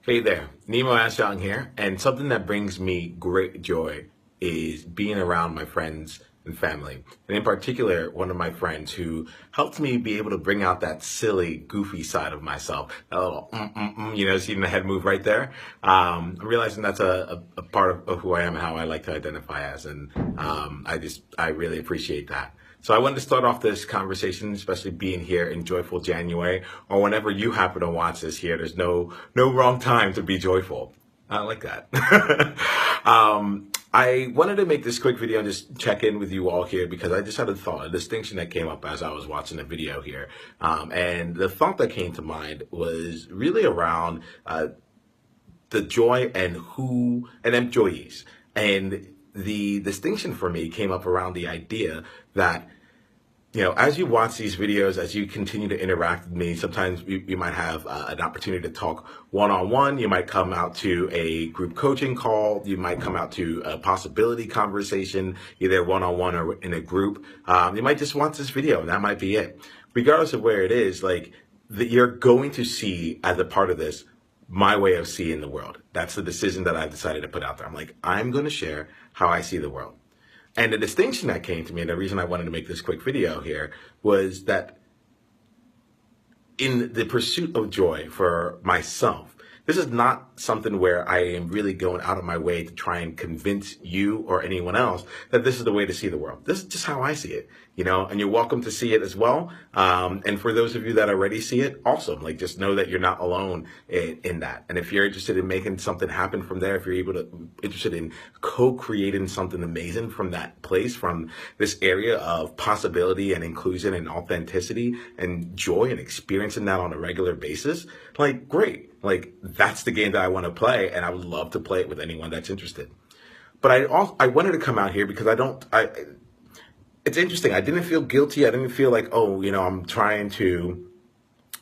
Hey there, Nemo Ashong here, and something that brings me great joy is being around my friends and family. And in particular, one of my friends who helped me be able to bring out that silly, goofy side of myself. That little, seeing the head move right there. I'm realizing that's a part of who I am and how I like to identify as. And I really appreciate that. So I wanted to start off this conversation, especially being here in joyful January, or whenever you happen to watch this here. There's no wrong time to be joyful. I like that. I wanted to make this quick video and just check in with you all here because I just had a thought, a distinction that came up as I was watching the video here. And the thought that came to mind was really around the joy and employees. And the distinction for me came up around the idea that as you watch these videos, as you continue to interact with me, sometimes you might have an opportunity to talk one-on-one. You might come out to a group coaching call. You might come out to a possibility conversation, either one-on-one or in a group. You might just watch this video, and that might be it. Regardless of where it is, you're going to see as a part of this my way of seeing the world. That's the decision that I've decided to put out there. I'm going to share how I see the world. And the distinction that came to me, and the reason I wanted to make this quick video here, was that in the pursuit of joy for myself, this is not something where I am really going out of my way to try and convince you or anyone else that this is the way to see the world. This is just how I see it, and you're welcome to see it as well. And for those of you that already see it, awesome. Just know that you're not alone in that. And if you're interested in making something happen from there, if you're interested in co-creating something amazing from that place, from this area of possibility and inclusion and authenticity and joy and experiencing that on a regular basis, great. That's the game that I want to play, and I would love to play it with anyone that's interested. But I wanted to come out here because it's interesting. I didn't feel guilty. I didn't feel like, I'm trying to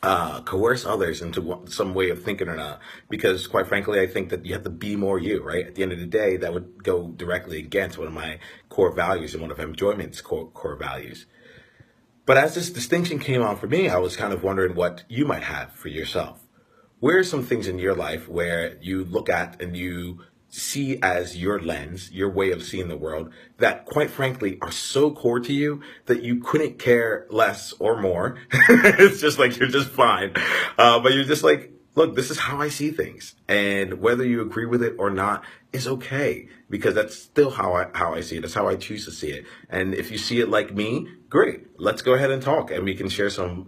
coerce others into some way of thinking or not. Because quite frankly, I think that you have to be more you, right? At the end of the day, that would go directly against one of my core values and one of Enjoyment's core values. But as this distinction came on for me, I was kind of wondering what you might have for yourself. Where are some things in your life where you look at and you see as your lens, your way of seeing the world, that quite frankly are so core to you that you couldn't care less or more? It's just you're just fine. But you're just look, this is how I see things. And whether you agree with it or not is okay, because that's still how I see it. That's how I choose to see it. And if you see it like me, great. Let's go ahead and talk, and we can share some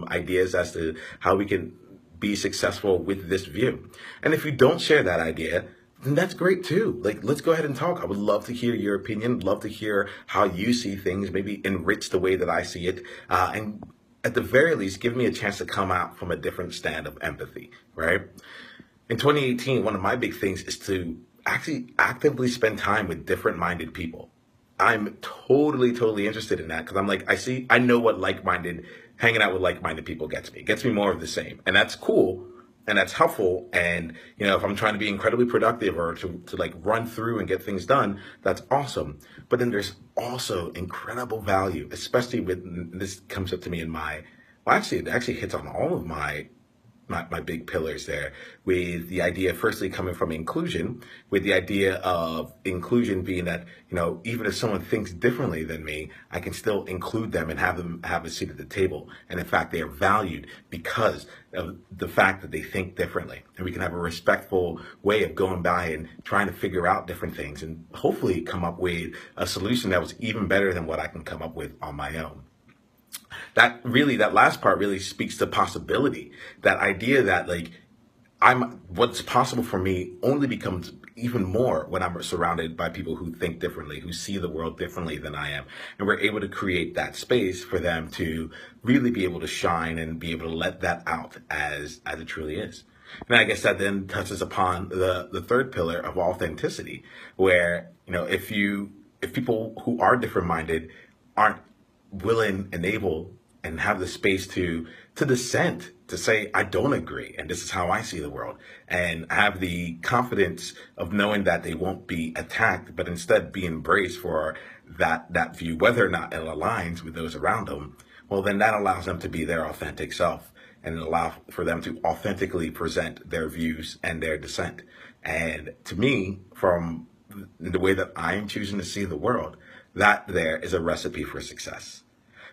ideas as to how we can be successful with this view. And if you don't share that idea, then that's great too. Let's go ahead and talk. I would love to hear your opinion, love to hear how you see things, maybe enrich the way that I see it. And at the very least, give me a chance to come out from a different stand of empathy, right? In 2018, one of my big things is to actually actively spend time with different minded people. I'm totally interested in that because I know what hanging out with like-minded people gets me. It gets me more of the same. And that's cool and that's helpful. And, if I'm trying to be incredibly productive or to run through and get things done, that's awesome. But then there's also incredible value, especially this comes up to me it actually hits on all of my big pillars there, with the idea firstly coming from inclusion, with the idea of inclusion being that, even if someone thinks differently than me, I can still include them and have them have a seat at the table. And in fact, they are valued because of the fact that they think differently. And we can have a respectful way of going by and trying to figure out different things and hopefully come up with a solution that was even better than what I can come up with on my own. That last part really speaks to possibility. That idea that what's possible for me only becomes even more when I'm surrounded by people who think differently, who see the world differently than I am. And we're able to create that space for them to really be able to shine and be able to let that out as it truly is. And I guess that then touches upon the third pillar of authenticity, where, if people who are different minded aren't willing and able and have the space to dissent, to say, I don't agree, and this is how I see the world, and have the confidence of knowing that they won't be attacked, but instead be embraced for that view, whether or not it aligns with those around them, well, then that allows them to be their authentic self. and allow for them to authentically present their views and their dissent. And to me, from the way that I am choosing to see the world, that there is a recipe for success.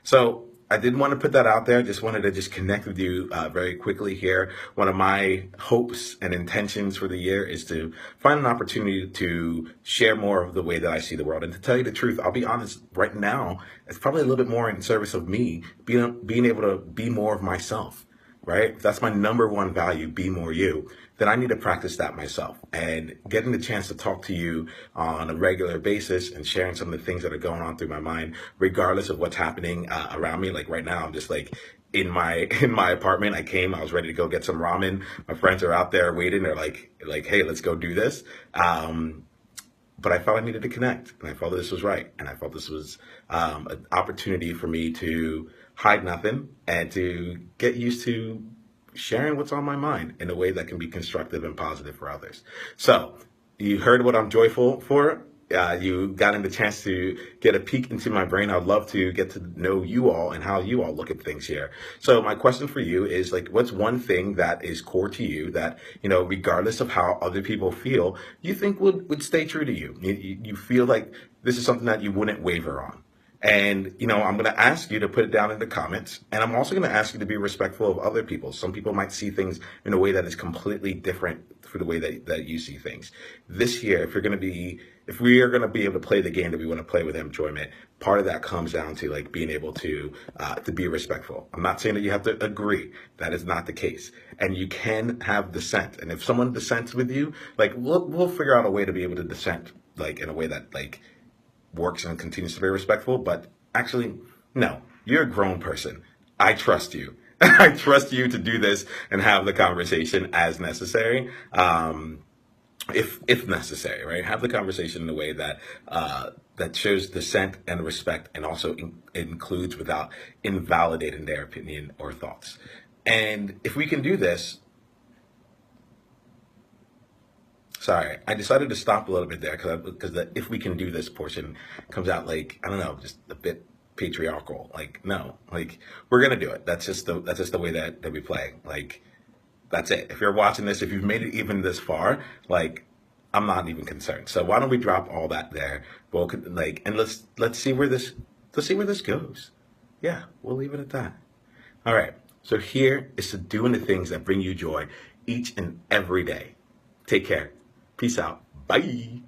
So I didn't want to put that out there. Just wanted to just connect with you very quickly here. One of my hopes and intentions for the year is to find an opportunity to share more of the way that I see the world. And to tell you the truth, I'll be honest, right now, it's probably a little bit more in service of me being able to be more of myself. Right? If that's my number one value, be more you, then I need to practice that myself. And getting the chance to talk to you on a regular basis and sharing some of the things that are going on through my mind, regardless of what's happening around me. Like right now, I'm just like in my apartment. I was ready to go get some ramen. My friends are out there waiting. They're like, hey, let's go do this. But I felt I needed to connect, and I felt this was right, and I felt this was an opportunity for me to hide nothing and to get used to sharing what's on my mind in a way that can be constructive and positive for others. So you heard what I'm joyful for. You got in the chance to get a peek into my brain. I'd love to get to know you all and how you all look at things here. So my question for you is, like, what's one thing that is core to you that, regardless of how other people feel, you think would stay true to you? You feel like this is something that you wouldn't waver on. And, I'm going to ask you to put it down in the comments. And I'm also going to ask you to be respectful of other people. Some people might see things in a way that is completely different for the way that you see things. This year, if we are going to be able to play the game that we want to play with enjoyment, part of that comes down to like being able to be respectful. I'm not saying that you have to agree. That is not the case. And you can have dissent. And if someone dissents with you, like we'll figure out a way to be able to dissent like in a way that like works and continues to be respectful. But actually, no, you're a grown person. I trust you. I trust you to do this and have the conversation as necessary. If necessary, right? Have the conversation in a way that that shows dissent and respect, and also includes without invalidating their opinion or thoughts. And if we can do this, sorry, I decided to stop a little bit there because the "if we can do this" portion comes out like, I don't know, just a bit patriarchal. Like, no, like we're gonna do it. That's just the way that we play. Like, that's it. If you're watching this, if you've made it even this far, like, I'm not even concerned. So why don't we drop all that there? Well, and let's see where this goes. Yeah, we'll leave it at that. All right. So here is to doing the things that bring you joy each and every day. Take care. Peace out. Bye.